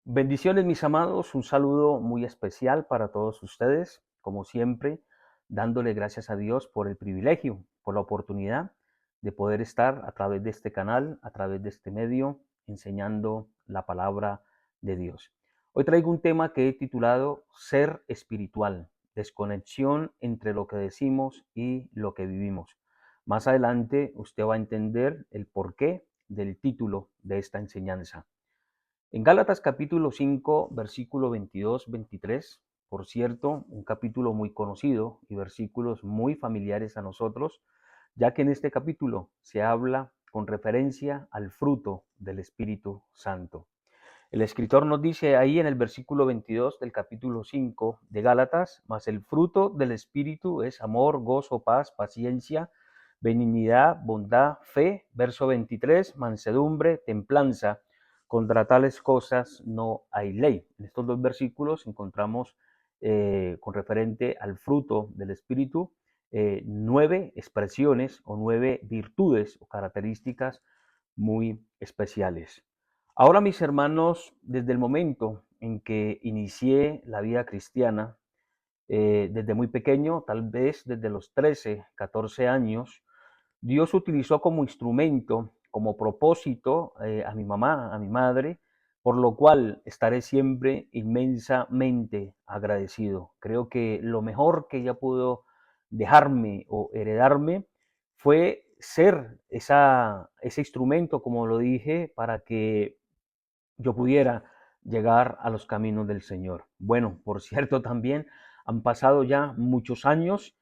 Bendiciones, mis amados, un saludo muy especial para todos ustedes, como siempre, dándole gracias a Dios por el privilegio, por la oportunidad de poder estar a través de este canal, a través de este medio, enseñando la palabra de Dios. Hoy traigo un tema que he titulado Ser espiritual, desconexión entre lo que decimos y lo que vivimos. Más adelante usted va a entender el porqué del título de esta enseñanza. En Gálatas capítulo 5, versículo 22-23, por cierto, un capítulo muy conocido y versículos muy familiares a nosotros, ya que en este capítulo se habla con referencia al fruto del Espíritu Santo. El escritor nos dice ahí en el versículo 22 del capítulo 5 de Gálatas, mas el fruto del Espíritu es amor, gozo, paz, paciencia, benignidad, bondad, fe. Verso 23, mansedumbre, templanza. Contra tales cosas no hay ley. En estos dos versículos encontramos con referente al fruto del Espíritu 9 expresiones o 9 virtudes o características muy especiales. Ahora, mis hermanos, desde el momento en que inicié la vida cristiana, desde muy pequeño, tal vez desde los 13, 14 años, Dios utilizó como instrumento, como propósito a mi mamá, a mi madre, por lo cual estaré siempre inmensamente agradecido. Creo que lo mejor que ella pudo dejarme o heredarme fue ser ese instrumento, como lo dije, para que yo pudiera llegar a los caminos del Señor. Bueno, por cierto, también han pasado ya muchos años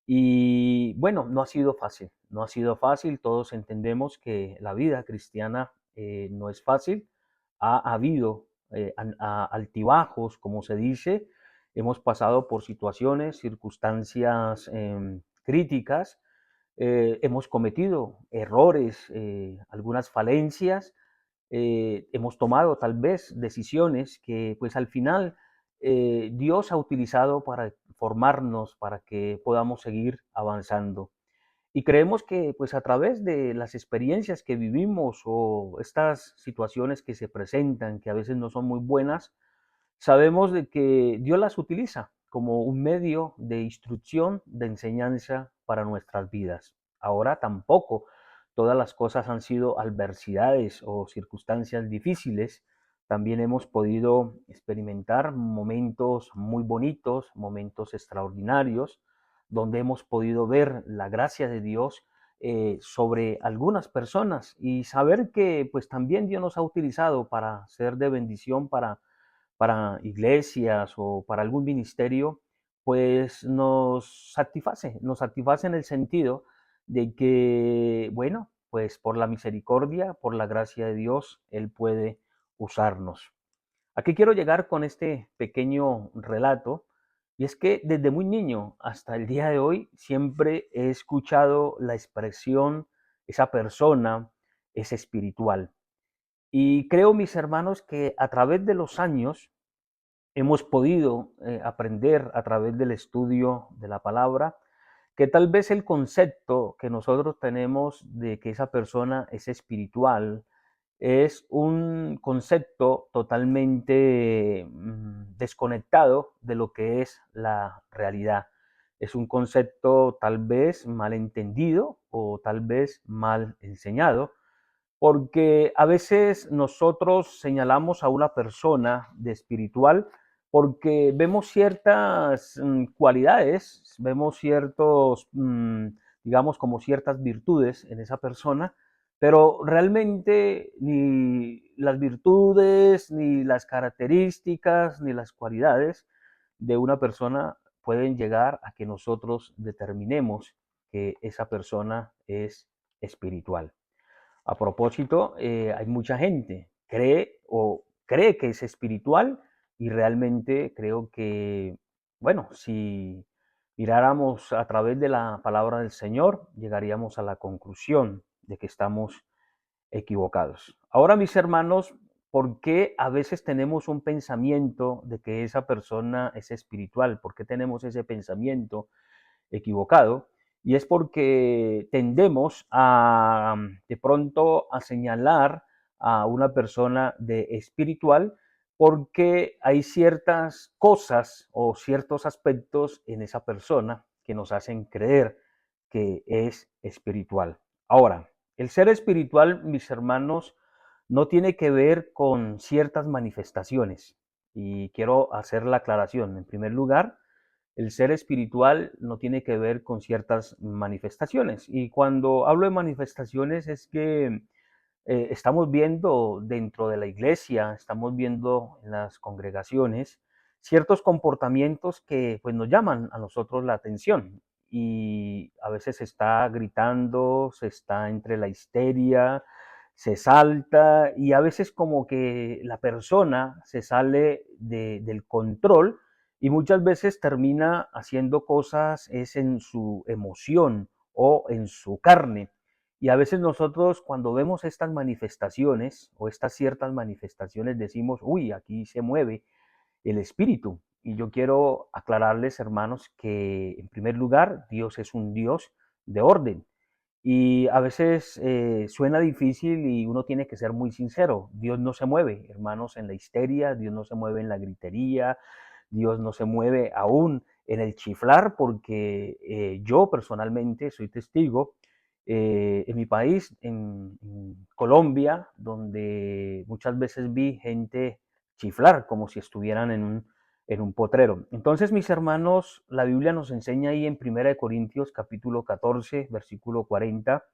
y bueno, no ha sido fácil, no ha sido fácil. Todos entendemos que la vida cristiana no es fácil. Ha habido altibajos, como se dice. Hemos pasado por situaciones, circunstancias críticas. Hemos cometido errores, algunas falencias, hemos tomado tal vez decisiones que pues al final Dios ha utilizado para formarnos, para que podamos seguir avanzando. Y creemos que pues a través de las experiencias que vivimos o estas situaciones que se presentan, que a veces no son muy buenas, sabemos de que Dios las utiliza como un medio de instrucción, de enseñanza para nuestras vidas. Ahora tampoco todas las cosas han sido adversidades o circunstancias difíciles. También hemos podido experimentar momentos muy bonitos, momentos extraordinarios, donde hemos podido ver la gracia de Dios sobre algunas personas y saber que pues también Dios nos ha utilizado para ser de bendición para iglesias o para algún ministerio, pues nos satisface en el sentido de que, bueno, pues por la misericordia, por la gracia de Dios, Él puede usarnos. ¿A qué quiero llegar con este pequeño relato? Y es que desde muy niño hasta el día de hoy siempre he escuchado la expresión, esa persona es espiritual. Y creo, mis hermanos, que a través de los años hemos podido aprender a través del estudio de la palabra, que tal vez el concepto que nosotros tenemos de que esa persona es espiritual es un concepto totalmente desconectado de lo que es la realidad. Es un concepto tal vez mal entendido o tal vez mal enseñado, porque a veces nosotros señalamos a una persona de espiritual porque vemos ciertas cualidades, vemos ciertos, digamos, como ciertas virtudes en esa persona, pero realmente ni las virtudes, ni las características, ni las cualidades de una persona pueden llegar a que nosotros determinemos que esa persona es espiritual. A propósito, hay mucha gente cree que es espiritual y realmente creo que, bueno, si miráramos a través de la palabra del Señor, llegaríamos a la conclusión de que estamos equivocados. Ahora, mis hermanos, ¿por qué a veces tenemos un pensamiento de que esa persona es espiritual? ¿Por qué tenemos ese pensamiento equivocado? Y es porque tendemos de pronto a señalar a una persona de espiritual porque hay ciertas cosas o ciertos aspectos en esa persona que nos hacen creer que es espiritual. Ahora, el ser espiritual, mis hermanos, no tiene que ver con ciertas manifestaciones. Y quiero hacer la aclaración. En primer lugar, el ser espiritual no tiene que ver con ciertas manifestaciones. Y cuando hablo de manifestaciones es que estamos viendo dentro de la iglesia, estamos viendo en las congregaciones ciertos comportamientos que pues nos llaman a nosotros la atención y a veces se está gritando, se está entre la histeria, se salta y a veces como que la persona se sale del control y muchas veces termina haciendo cosas es en su emoción o en su carne. Y a veces nosotros cuando vemos estas manifestaciones o estas ciertas manifestaciones decimos, uy, aquí se mueve el espíritu. Y yo quiero aclararles, hermanos, que en primer lugar Dios es un Dios de orden. Y a veces suena difícil y uno tiene que ser muy sincero. Dios no se mueve, hermanos, en la histeria, Dios no se mueve en la gritería, Dios no se mueve aún en el chiflar, porque yo personalmente soy testigo en mi país, en Colombia, donde muchas veces vi gente chiflar como si estuvieran en un potrero. Entonces, mis hermanos, la Biblia nos enseña ahí en 1 Corintios capítulo 14, versículo 40,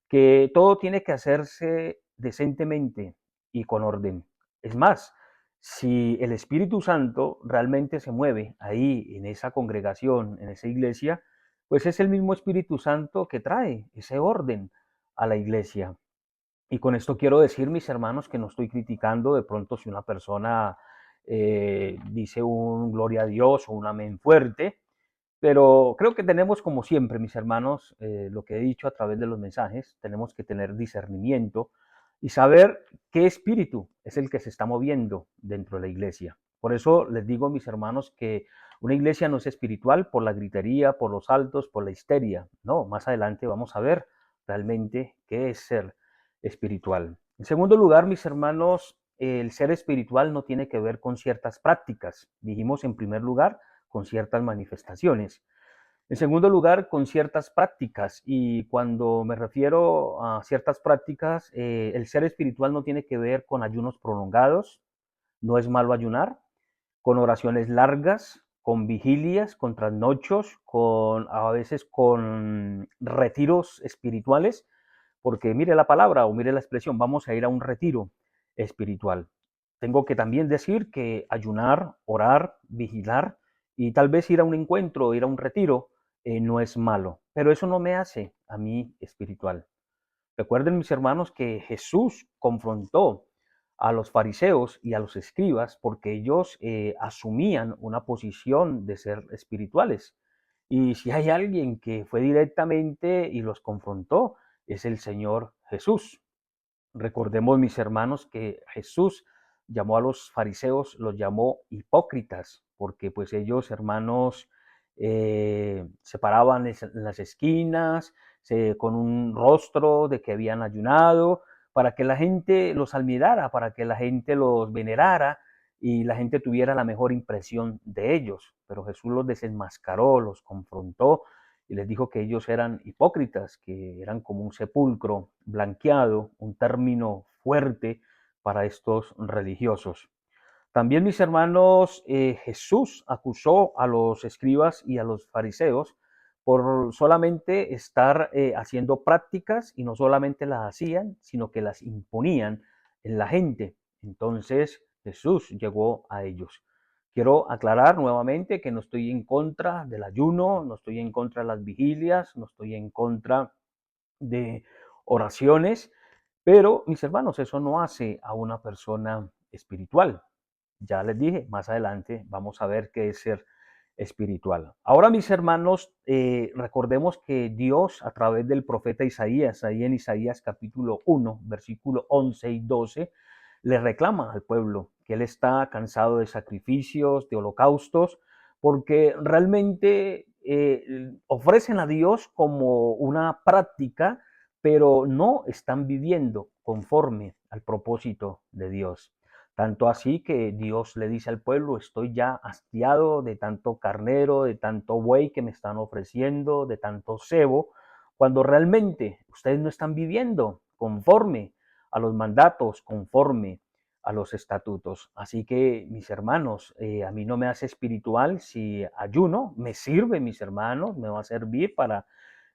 que todo tiene que hacerse decentemente y con orden. Es más, si el Espíritu Santo realmente se mueve ahí en esa congregación, en esa iglesia, pues es el mismo Espíritu Santo que trae ese orden a la iglesia. Y con esto quiero decir, mis hermanos, que no estoy criticando de pronto si una persona dice un gloria a Dios o un amén fuerte, pero creo que tenemos, como siempre, mis hermanos, lo que he dicho a través de los mensajes, tenemos que tener discernimiento y saber qué espíritu es el que se está moviendo dentro de la iglesia. Por eso les digo, mis hermanos, que una iglesia no es espiritual por la gritería, por los saltos, por la histeria. No, más adelante vamos a ver realmente qué es ser espiritual. En segundo lugar, mis hermanos, el ser espiritual no tiene que ver con ciertas prácticas. Dijimos en primer lugar, con ciertas manifestaciones. En segundo lugar, con ciertas prácticas. Y cuando me refiero a ciertas prácticas, el ser espiritual no tiene que ver con ayunos prolongados, no es malo ayunar, con oraciones largas, con vigilias, con trasnochos, a veces con retiros espirituales, porque mire la palabra o mire la expresión, vamos a ir a un retiro espiritual. Tengo que también decir que ayunar, orar, vigilar y tal vez ir a un encuentro, ir a un retiro, no es malo, pero eso no me hace a mí espiritual. Recuerden, mis hermanos, que Jesús confrontó a los fariseos y a los escribas porque ellos asumían una posición de ser espirituales. Y si hay alguien que fue directamente y los confrontó, es el Señor Jesús. Recordemos, mis hermanos, que Jesús llamó a los fariseos, los llamó hipócritas, porque pues ellos, hermanos, se paraban en las esquinas con un rostro de que habían ayunado, para que la gente los admirara, para que la gente los venerara y la gente tuviera la mejor impresión de ellos. Pero Jesús los desenmascaró, los confrontó y les dijo que ellos eran hipócritas, que eran como un sepulcro blanqueado, un término fuerte para estos religiosos. También, mis hermanos, Jesús acusó a los escribas y a los fariseos por solamente estar haciendo prácticas y no solamente las hacían, sino que las imponían en la gente. Entonces Jesús llegó a ellos. Quiero aclarar nuevamente que no estoy en contra del ayuno, no estoy en contra de las vigilias, no estoy en contra de oraciones, pero mis hermanos, eso no hace a una persona espiritual. Ya les dije, más adelante vamos a ver qué es ser espiritual. Ahora, mis hermanos, recordemos que Dios a través del profeta Isaías, ahí en Isaías capítulo 1, versículo 11 y 12, le reclama al pueblo que él está cansado de sacrificios, de holocaustos, porque realmente ofrecen a Dios como una práctica, pero no están viviendo conforme al propósito de Dios. Tanto así que Dios le dice al pueblo, estoy ya hastiado de tanto carnero, de tanto buey que me están ofreciendo, de tanto cebo, cuando realmente ustedes no están viviendo conforme a los mandatos, conforme a los estatutos. Así que, mis hermanos, a mí no me hace espiritual si ayuno, me sirve, mis hermanos, me va a servir para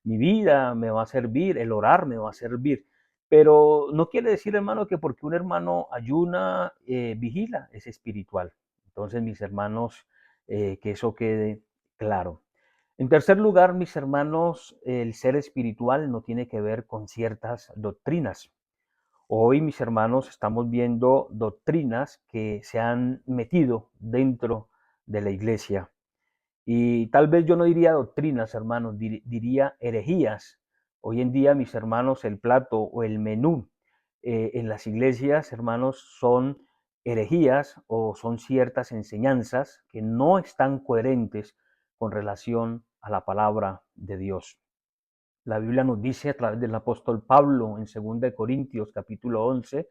mi vida, me va a servir, el orar me va a servir. Pero no quiere decir, hermano, que porque un hermano ayuna, vigila, es espiritual. Entonces, mis hermanos, que eso quede claro. En tercer lugar, mis hermanos, el ser espiritual no tiene que ver con ciertas doctrinas. Hoy, mis hermanos, estamos viendo doctrinas que se han metido dentro de la iglesia. Y tal vez yo no diría doctrinas, hermanos, diría herejías. Hoy en día, mis hermanos, el plato o el menú en las iglesias, hermanos, son herejías o son ciertas enseñanzas que no están coherentes con relación a la palabra de Dios. La Biblia nos dice a través del apóstol Pablo en 2 Corintios capítulo 11,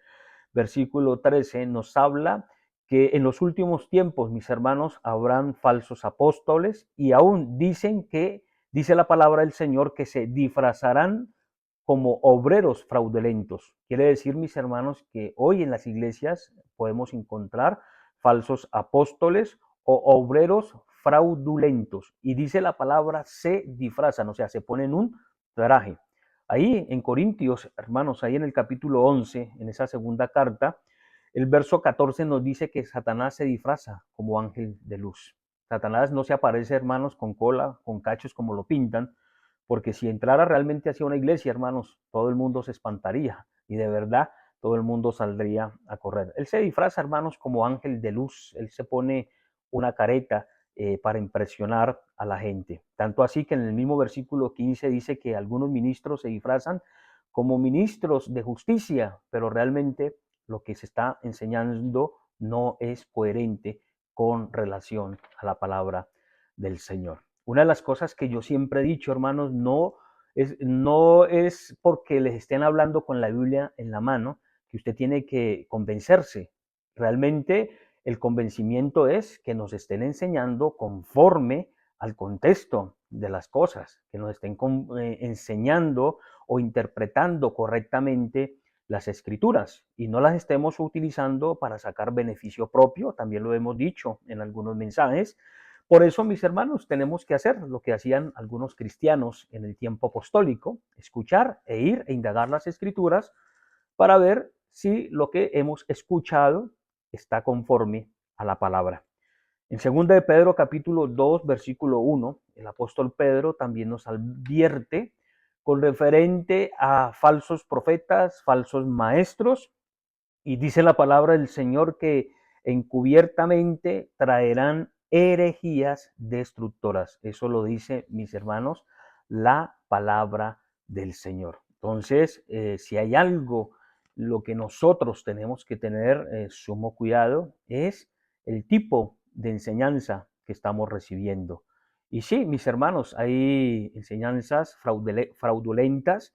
versículo 13, nos habla que en los últimos tiempos, mis hermanos, habrán falsos apóstoles y aún dicen que, dice la palabra del Señor, que se disfrazarán como obreros fraudulentos. Quiere decir, mis hermanos, que hoy en las iglesias podemos encontrar falsos apóstoles o obreros fraudulentos. Y dice la palabra se disfrazan, o sea, se ponen un traje. Ahí en Corintios, hermanos, ahí en el capítulo 11, en esa segunda carta, el verso 14 nos dice que Satanás se disfraza como ángel de luz. Satanás no se aparece, hermanos, con cola, con cachos como lo pintan, porque si entrara realmente hacia una iglesia, hermanos, todo el mundo se espantaría y de verdad todo el mundo saldría a correr. Él se disfraza, hermanos, como ángel de luz. Él se pone una careta para impresionar a la gente. Tanto así que en el mismo versículo 15 dice que algunos ministros se disfrazan como ministros de justicia, pero realmente lo que se está enseñando no es coherente con relación a la palabra del Señor. Una de las cosas que yo siempre he dicho, hermanos, no es porque les estén hablando con la Biblia en la mano que usted tiene que convencerse. Realmente el convencimiento es que nos estén enseñando conforme al contexto de las cosas, que nos estén enseñando o interpretando correctamente las escrituras y no las estemos utilizando para sacar beneficio propio, también lo hemos dicho en algunos mensajes. Por eso, mis hermanos, tenemos que hacer lo que hacían algunos cristianos en el tiempo apostólico, escuchar e ir e indagar las escrituras para ver si lo que hemos escuchado está conforme a la palabra. En 2 de Pedro capítulo 2, versículo 1, el apóstol Pedro también nos advierte con referente a falsos profetas, falsos maestros, y dice la palabra del Señor que encubiertamente traerán herejías destructoras. Eso lo dice, mis hermanos, la palabra del Señor. Entonces, si hay algo, lo que nosotros tenemos que tener sumo cuidado es el tipo de enseñanza que estamos recibiendo. Y sí, mis hermanos, hay enseñanzas fraudulentas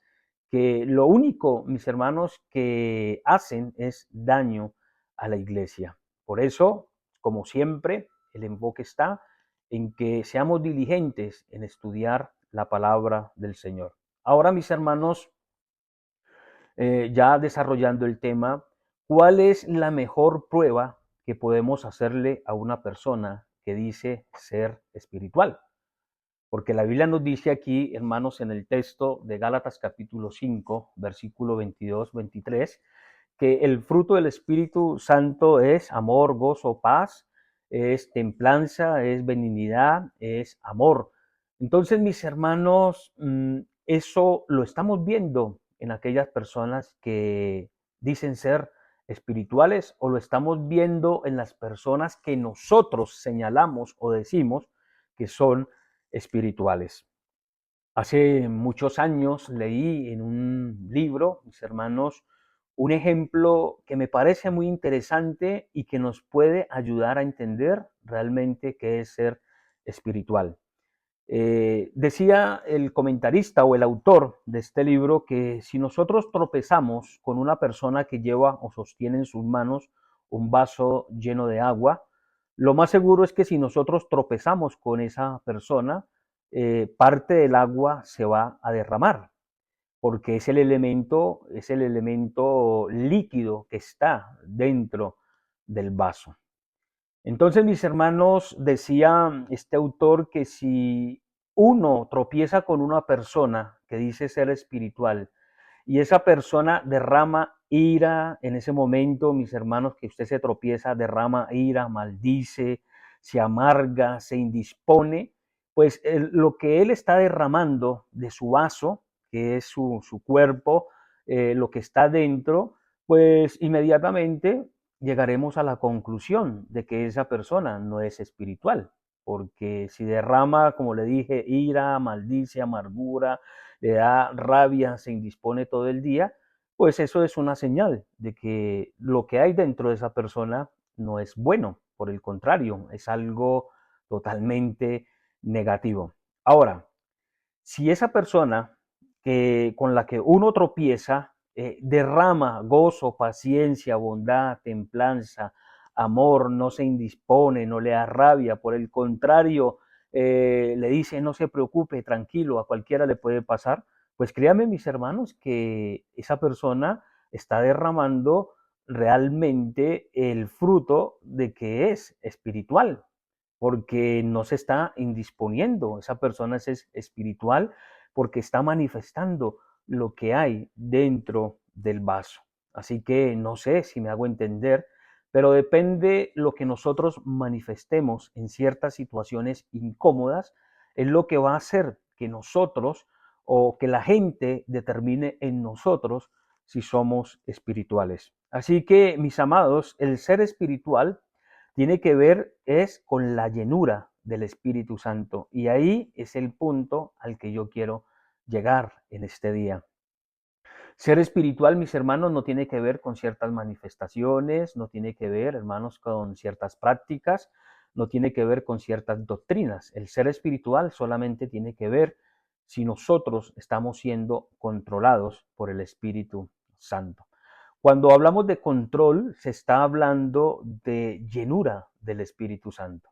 que lo único, mis hermanos, que hacen es daño a la iglesia. Por eso, como siempre, el enfoque está en que seamos diligentes en estudiar la palabra del Señor. Ahora, mis hermanos, ya desarrollando el tema, ¿cuál es la mejor prueba que podemos hacerle a una persona que dice ser espiritual? Porque la Biblia nos dice aquí, hermanos, en el texto de Gálatas capítulo 5, versículo 22-23, que el fruto del Espíritu Santo es amor, gozo, paz, es templanza, es benignidad, es amor. Entonces, mis hermanos, eso lo estamos viendo en aquellas personas que dicen ser espirituales o lo estamos viendo en las personas que nosotros señalamos o decimos que son espirituales. Hace muchos años leí en un libro, mis hermanos, un ejemplo que me parece muy interesante y que nos puede ayudar a entender realmente qué es ser espiritual. Decía el comentarista o el autor de este libro que si nosotros tropezamos con una persona que lleva o sostiene en sus manos un vaso lleno de agua, lo más seguro es que si nosotros tropezamos con esa persona, parte del agua se va a derramar, porque es el elemento líquido que está dentro del vaso. Entonces, mis hermanos, decía este autor que si uno tropieza con una persona que dice ser espiritual y esa persona derrama ira en ese momento, mis hermanos, que usted se tropieza, derrama ira, maldice, se amarga, se indispone, pues lo que él está derramando de su vaso, que es su cuerpo, lo que está dentro, pues inmediatamente llegaremos a la conclusión de que esa persona no es espiritual, porque si derrama, como le dije, ira, maldice, amargura, le da rabia, se indispone todo el día, pues eso es una señal de que lo que hay dentro de esa persona no es bueno, por el contrario, es algo totalmente negativo. Ahora, si esa persona con la que uno tropieza derrama gozo, paciencia, bondad, templanza, amor, no se indispone, no le da rabia, por el contrario, le dice no se preocupe, tranquilo, a cualquiera le puede pasar, pues créanme mis hermanos que esa persona está derramando realmente el fruto de que es espiritual, porque no se está indisponiendo, esa persona es espiritual porque está manifestando lo que hay dentro del vaso. Así que no sé si me hago entender, pero depende lo que nosotros manifestemos en ciertas situaciones incómodas, es lo que va a hacer que nosotros o que la gente determine en nosotros si somos espirituales. Así que, mis amados, el ser espiritual tiene que ver es con la llenura del Espíritu Santo. Y ahí es el punto al que yo quiero llegar en este día. Ser espiritual, mis hermanos, no tiene que ver con ciertas manifestaciones, no tiene que ver, hermanos, con ciertas prácticas, no tiene que ver con ciertas doctrinas. El ser espiritual solamente tiene que ver si nosotros estamos siendo controlados por el Espíritu Santo. Cuando hablamos de control, se está hablando de llenura del Espíritu Santo.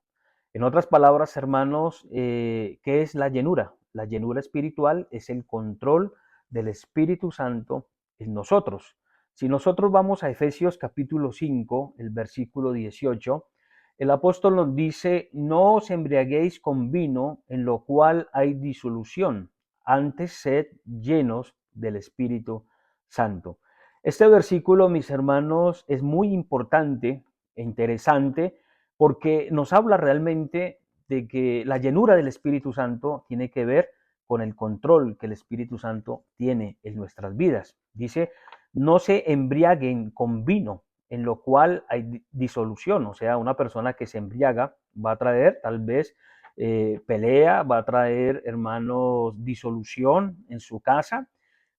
En otras palabras, hermanos, ¿qué es la llenura? La llenura espiritual es el control del Espíritu Santo en nosotros. Si nosotros vamos a Efesios capítulo 5, el versículo 18, el apóstol nos dice, no os embriaguéis con vino en lo cual hay disolución, antes sed llenos del Espíritu Santo. Este versículo, mis hermanos, es muy importante e interesante porque nos habla realmente de que la llenura del Espíritu Santo tiene que ver con el control que el Espíritu Santo tiene en nuestras vidas. Dice, no se embriaguen con vino, en lo cual hay disolución, o sea, una persona que se embriaga va a traer tal vez pelea, va a traer, hermanos, disolución en su casa,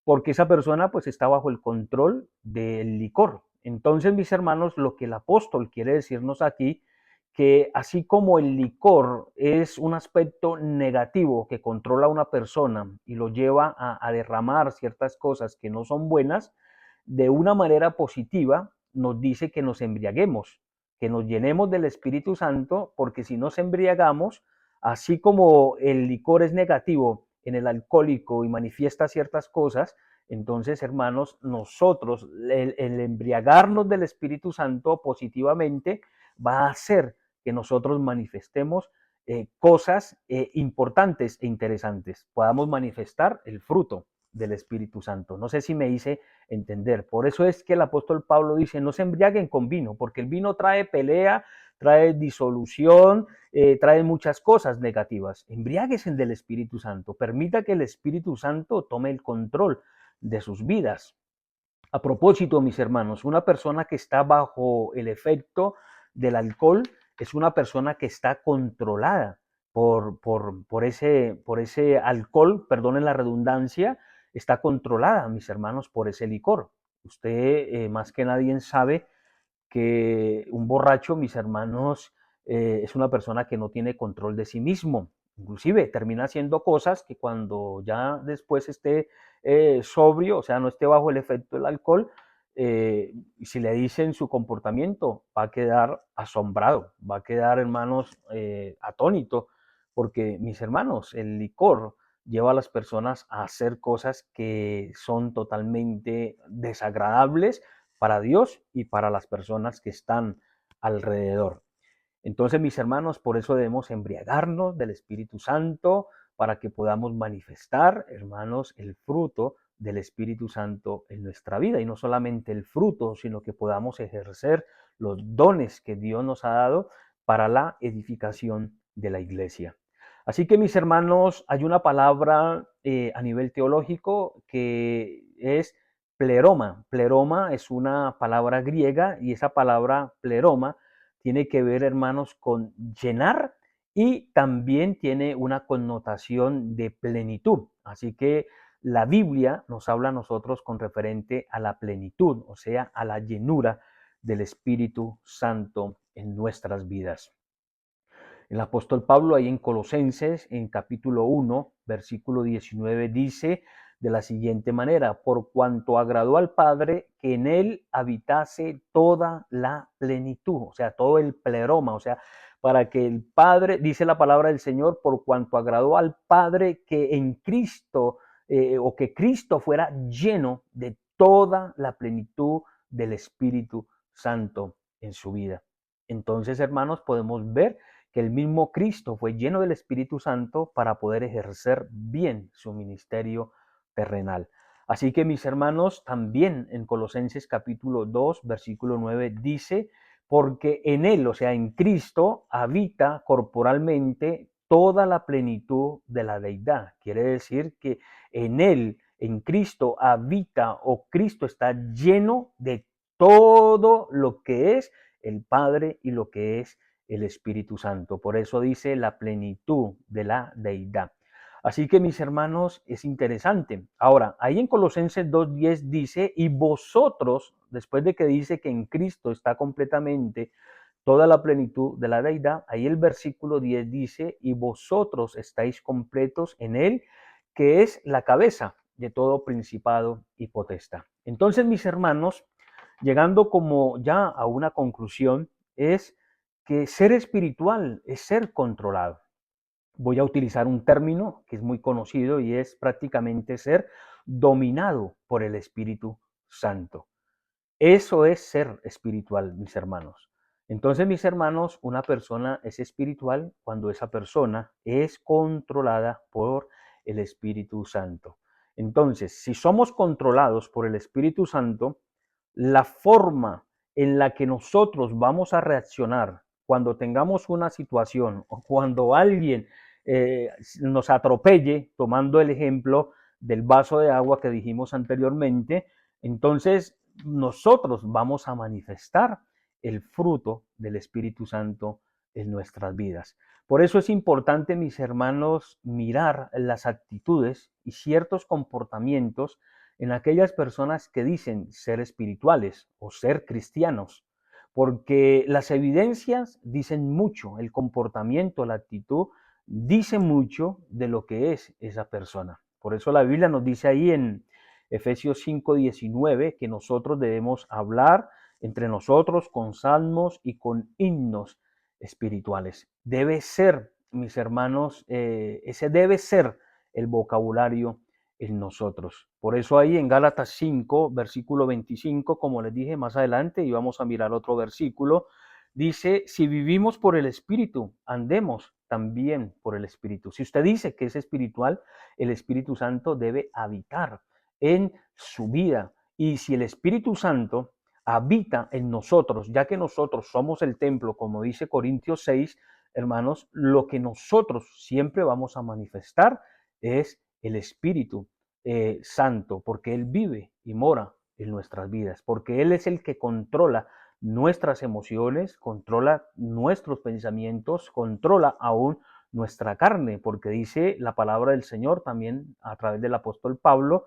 porque esa persona pues está bajo el control del licor. Entonces, mis hermanos, lo que el apóstol quiere decirnos aquí, que así como el licor es un aspecto negativo que controla a una persona y lo lleva a derramar ciertas cosas que no son buenas, de una manera positiva nos dice que nos embriaguemos, que nos llenemos del Espíritu Santo, porque si nos embriagamos, así como el licor es negativo en el alcohólico y manifiesta ciertas cosas, entonces, hermanos, nosotros, el embriagarnos del Espíritu Santo positivamente va a hacer que nosotros manifestemos cosas importantes e interesantes, podamos manifestar el fruto del Espíritu Santo. No sé si me hice entender. Por eso es que el apóstol Pablo dice, no se embriaguen con vino, porque el vino trae pelea, trae disolución, trae muchas cosas negativas. Embriáguense del Espíritu Santo, permita que el Espíritu Santo tome el control de sus vidas. A propósito, mis hermanos, una persona que está bajo el efecto del alcohol es una persona que está controlada por ese alcohol, perdonen la redundancia, está controlada, mis hermanos, por ese licor. Usted más que nadie sabe que un borracho, mis hermanos, es una persona que no tiene control de sí mismo. Inclusive termina haciendo cosas que cuando ya después esté sobrio, o sea, no esté bajo el efecto del alcohol, y si le dicen su comportamiento, va a quedar asombrado, va a quedar, hermanos, atónito, porque, mis hermanos, el licor lleva a las personas a hacer cosas que son totalmente desagradables para Dios y para las personas que están alrededor. Entonces, mis hermanos, por eso debemos embriagarnos del Espíritu Santo para que podamos manifestar, hermanos, el fruto del Espíritu Santo en nuestra vida. Y no solamente el fruto, sino que podamos ejercer los dones que Dios nos ha dado para la edificación de la iglesia. Así que, mis hermanos, hay una palabra a nivel teológico que es pleroma. Pleroma es una palabra griega y esa palabra pleroma tiene que ver, hermanos, con llenar y también tiene una connotación de plenitud. Así que la Biblia nos habla a nosotros con referente a la plenitud, o sea, a la llenura del Espíritu Santo en nuestras vidas. El apóstol Pablo ahí en Colosenses, en capítulo 1, versículo 19, dice de la siguiente manera: por cuanto agradó al Padre que en él habitase toda la plenitud, o sea, todo el pleroma, o sea, para que el Padre, dice la palabra del Señor, por cuanto agradó al Padre que en Cristo, o que Cristo fuera lleno de toda la plenitud del Espíritu Santo en su vida. Entonces, hermanos, podemos ver que el mismo Cristo fue lleno del Espíritu Santo para poder ejercer bien su ministerio terrenal. Así que, mis hermanos, también en Colosenses capítulo 2, versículo 9 dice: porque en él, o sea, en Cristo, habita corporalmente toda la plenitud de la deidad. Quiere decir que en él, en Cristo, habita, o Cristo está lleno de todo lo que es el Padre y lo que es el Espíritu Santo. Por eso dice la plenitud de la deidad. Así que, mis hermanos, es interesante. Ahora, ahí en Colosenses 2:10 dice: y vosotros, después de que dice que en Cristo está completamente toda la plenitud de la deidad, ahí el versículo 10 dice: y vosotros estáis completos en él, que es la cabeza de todo principado y potestad. Entonces, mis hermanos, llegando como ya a una conclusión, es que ser espiritual es ser controlado. Voy a utilizar un término que es muy conocido y es prácticamente ser dominado por el Espíritu Santo. Eso es ser espiritual, mis hermanos. Entonces, mis hermanos, una persona es espiritual cuando esa persona es controlada por el Espíritu Santo. Entonces, si somos controlados por el Espíritu Santo, la forma en la que nosotros vamos a reaccionar cuando tengamos una situación o cuando alguien nos atropelle, tomando el ejemplo del vaso de agua que dijimos anteriormente, entonces nosotros vamos a manifestar el fruto del Espíritu Santo en nuestras vidas. Por eso es importante, mis hermanos, mirar las actitudes y ciertos comportamientos en aquellas personas que dicen ser espirituales o ser cristianos, porque las evidencias dicen mucho, el comportamiento, la actitud dice mucho de lo que es esa persona. Por eso la Biblia nos dice ahí en Efesios 5:19 que nosotros debemos hablar entre nosotros con salmos y con himnos espirituales. Debe ser, mis hermanos, ese debe ser el vocabulario en nosotros. Por eso ahí en Gálatas 5, versículo 25, como les dije más adelante, y vamos a mirar otro versículo, dice: si vivimos por el Espíritu, andemos también por el Espíritu. Si usted dice que es espiritual, el Espíritu Santo debe habitar en su vida. Y si el Espíritu Santo habita en nosotros, ya que nosotros somos el templo, como dice Corintios 6, hermanos, lo que nosotros siempre vamos a manifestar es el Espíritu Santo, porque Él vive y mora en nuestras vidas, porque Él es el que controla nuestras emociones, controla nuestros pensamientos, controla aún nuestra carne, porque dice la palabra del Señor también a través del apóstol Pablo,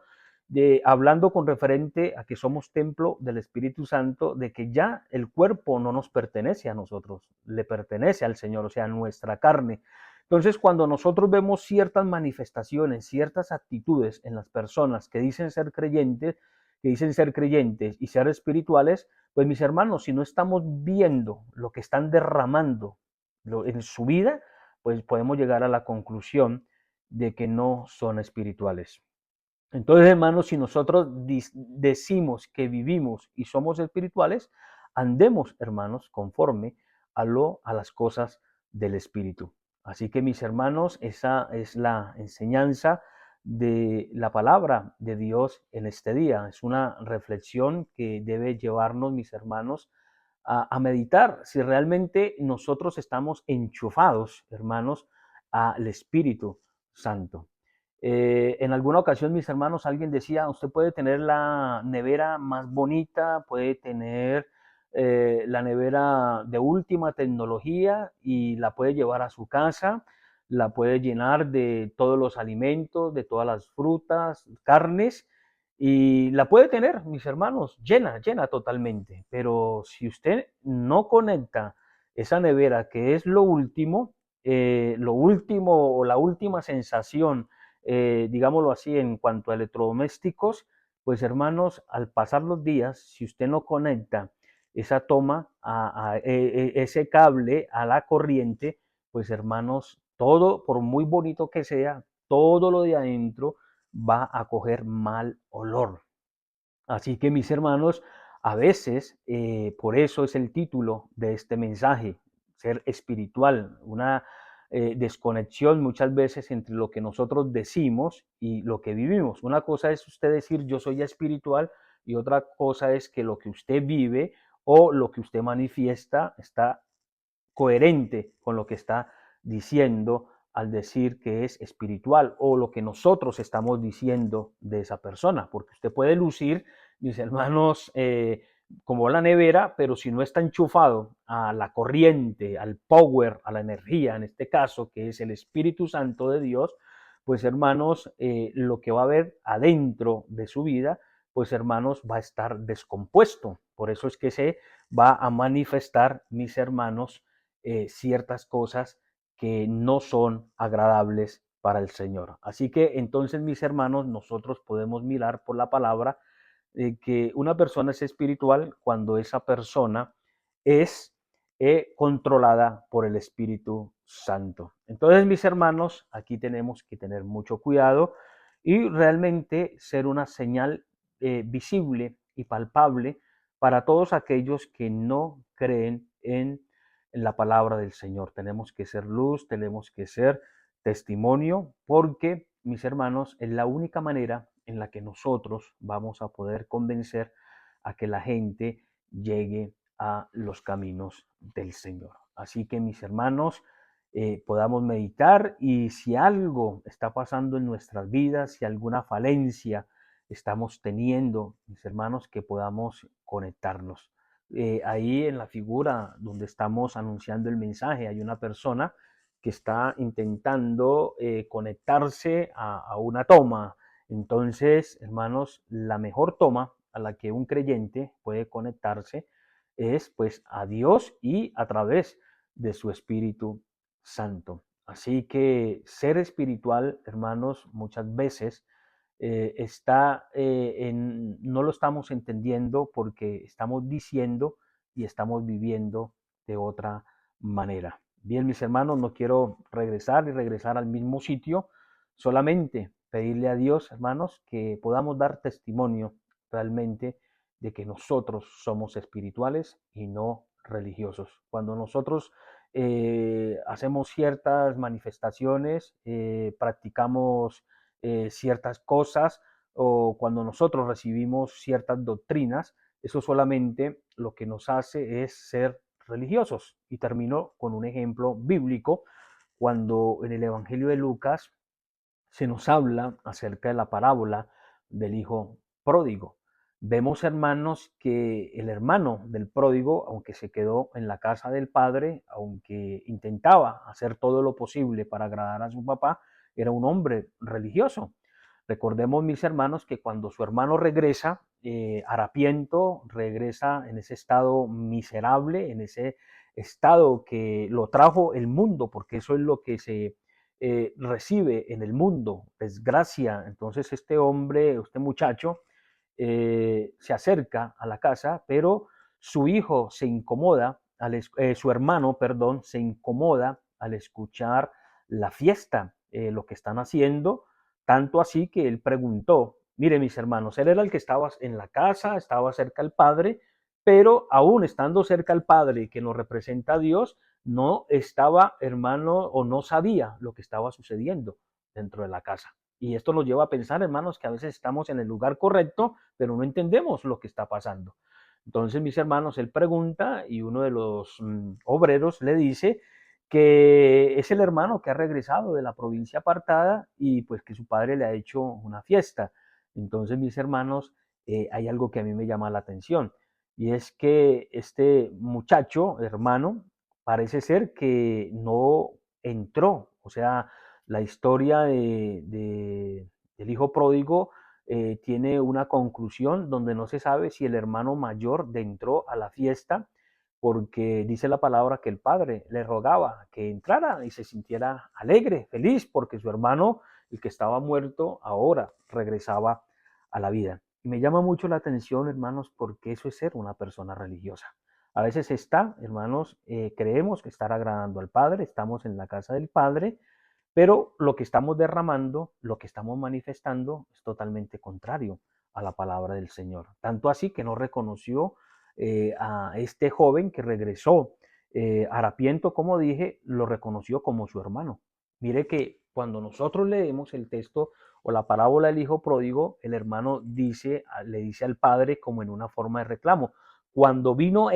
hablando con referente a que somos templo del Espíritu Santo, de que ya el cuerpo no nos pertenece a nosotros, le pertenece al Señor, o sea, nuestra carne. Entonces, cuando nosotros vemos ciertas manifestaciones, ciertas actitudes en las personas que dicen ser creyentes, que dicen ser creyentes y ser espirituales, pues mis hermanos, si no estamos viendo lo que están derramando en su vida, pues podemos llegar a la conclusión de que no son espirituales. Entonces, hermanos, si nosotros decimos que vivimos y somos espirituales, andemos, hermanos, conforme a las cosas del Espíritu. Así que, mis hermanos, esa es la enseñanza de la palabra de Dios en este día. Es una reflexión que debe llevarnos, mis hermanos, a meditar si realmente nosotros estamos enchufados, hermanos, al Espíritu Santo. En alguna ocasión, mis hermanos, alguien decía, usted puede tener la nevera más bonita, puede tener la nevera de última tecnología y la puede llevar a su casa, la puede llenar de todos los alimentos, de todas las frutas, carnes, y la puede tener, mis hermanos, llena, llena totalmente. Pero si usted no conecta esa nevera, que es lo último o la última sensación, digámoslo así, en cuanto a electrodomésticos, pues hermanos, al pasar los días, si usted no conecta esa toma, ese cable a la corriente, pues hermanos, todo, por muy bonito que sea, todo lo de adentro va a coger mal olor. Así que mis hermanos, a veces, por eso es el título de este mensaje, ser espiritual, una desconexión muchas veces entre lo que nosotros decimos y lo que vivimos. Una cosa es usted decir yo soy espiritual y otra cosa es que lo que usted vive o lo que usted manifiesta está coherente con lo que está diciendo al decir que es espiritual o lo que nosotros estamos diciendo de esa persona, porque usted puede lucir, mis hermanos, como la nevera, pero si no está enchufado a la corriente, al power, a la energía, en este caso, que es el Espíritu Santo de Dios, pues hermanos, lo que va a haber adentro de su vida, pues hermanos, va a estar descompuesto. Por eso es que se va a manifestar, mis hermanos, ciertas cosas que no son agradables para el Señor. Así que entonces, mis hermanos, nosotros podemos mirar por la palabra que una persona es espiritual cuando esa persona es controlada por el Espíritu Santo. Entonces, mis hermanos, aquí tenemos que tener mucho cuidado y realmente ser una señal visible y palpable para todos aquellos que no creen en la palabra del Señor. Tenemos que ser luz, tenemos que ser testimonio, porque, mis hermanos, es la única manera en la que nosotros vamos a poder convencer a que la gente llegue a los caminos del Señor. Así que, mis hermanos, podamos meditar y si algo está pasando en nuestras vidas, si alguna falencia estamos teniendo, mis hermanos, que podamos conectarnos. Ahí en la figura donde estamos anunciando el mensaje hay una persona que está intentando conectarse a una toma. Entonces, hermanos, la mejor toma a la que un creyente puede conectarse es pues a Dios y a través de su Espíritu Santo. Así que ser espiritual, hermanos, muchas veces no lo estamos entendiendo porque estamos diciendo y estamos viviendo de otra manera. Bien, mis hermanos, no quiero regresar y regresar al mismo sitio, solamente pedirle a Dios, hermanos, que podamos dar testimonio realmente de que nosotros somos espirituales y no religiosos. Cuando nosotros hacemos ciertas manifestaciones, practicamos ciertas cosas o cuando nosotros recibimos ciertas doctrinas, eso solamente lo que nos hace es ser religiosos. Y termino con un ejemplo bíblico cuando en el Evangelio de Lucas se nos habla acerca de la parábola del hijo pródigo. Vemos, hermanos, que el hermano del pródigo, aunque se quedó en la casa del padre, aunque intentaba hacer todo lo posible para agradar a su papá, era un hombre religioso. Recordemos, mis hermanos, que cuando su hermano regresa, harapiento, regresa en ese estado miserable, en ese estado que lo trajo el mundo, porque eso es lo que se recibe en el mundo, desgracia. Entonces este hombre, este muchacho, se acerca a la casa, pero su hijo se incomoda, su hermano, perdón, se incomoda al escuchar la fiesta, lo que están haciendo, tanto así que él preguntó, mire mis hermanos, él era el que estaba en la casa, estaba cerca al Padre, pero aún estando cerca al Padre, que nos representa a Dios, no estaba, hermano, o no sabía lo que estaba sucediendo dentro de la casa. Y esto nos lleva a pensar, hermanos, que a veces estamos en el lugar correcto, pero no entendemos lo que está pasando. Entonces, mis hermanos, él pregunta y uno de los obreros le dice que es el hermano que ha regresado de la provincia apartada y pues que su padre le ha hecho una fiesta. Entonces, mis hermanos, hay algo que a mí me llama la atención y es que este muchacho, hermano, parece ser que no entró, o sea, la historia del hijo pródigo tiene una conclusión donde no se sabe si el hermano mayor entró a la fiesta, porque dice la palabra que el padre le rogaba que entrara y se sintiera alegre, feliz, porque su hermano, el que estaba muerto, ahora regresaba a la vida. Y me llama mucho la atención, hermanos, porque eso es ser una persona religiosa. A veces está, hermanos, creemos que estar agradando al Padre, estamos en la casa del Padre, pero lo que estamos derramando, lo que estamos manifestando es totalmente contrario a la palabra del Señor. Tanto así que no reconoció a este joven que regresó harapiento, como dije, lo reconoció como su hermano. Mire que cuando nosotros leemos el texto o la parábola del hijo pródigo, el hermano le dice al padre como en una forma de reclamo, cuando vino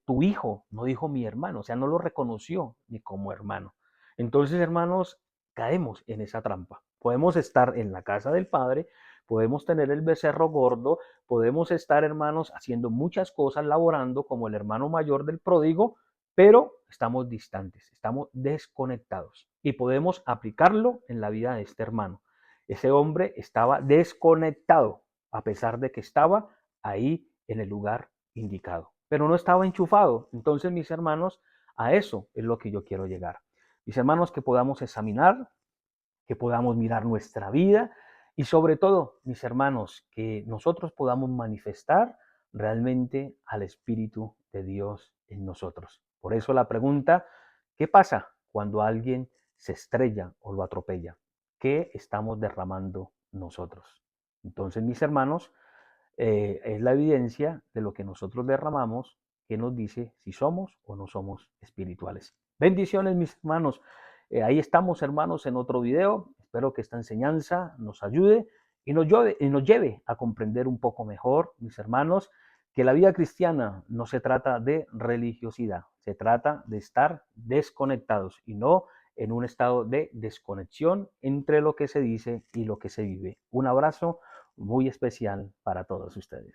tu hijo, no dijo mi hermano, o sea, no lo reconoció ni como hermano. Entonces, hermanos, caemos en esa trampa. Podemos estar en la casa del Padre, podemos tener el becerro gordo, podemos estar, hermanos, haciendo muchas cosas, laborando como el hermano mayor del pródigo, pero estamos distantes, estamos desconectados y podemos aplicarlo en la vida de este hermano. Ese hombre estaba desconectado, a pesar de que estaba ahí en el lugar indicado, pero no estaba enchufado. Entonces, mis hermanos, a eso es lo que yo quiero llegar. Mis hermanos, que podamos examinar, que podamos mirar nuestra vida y sobre todo, mis hermanos, que nosotros podamos manifestar realmente al Espíritu de Dios en nosotros. Por eso la pregunta, ¿qué pasa cuando alguien se estrella o lo atropella? ¿Qué estamos derramando nosotros? Entonces, mis hermanos, es la evidencia de lo que nosotros derramamos que nos dice si somos o no somos espirituales. Bendiciones, mis hermanos. Ahí estamos, hermanos, en otro video. Espero que esta enseñanza nos ayude y nos lleve a comprender un poco mejor, mis hermanos, que la vida cristiana no se trata de religiosidad, se trata de estar desconectados y no en un estado de desconexión entre lo que se dice y lo que se vive. Un abrazo muy especial para todos ustedes.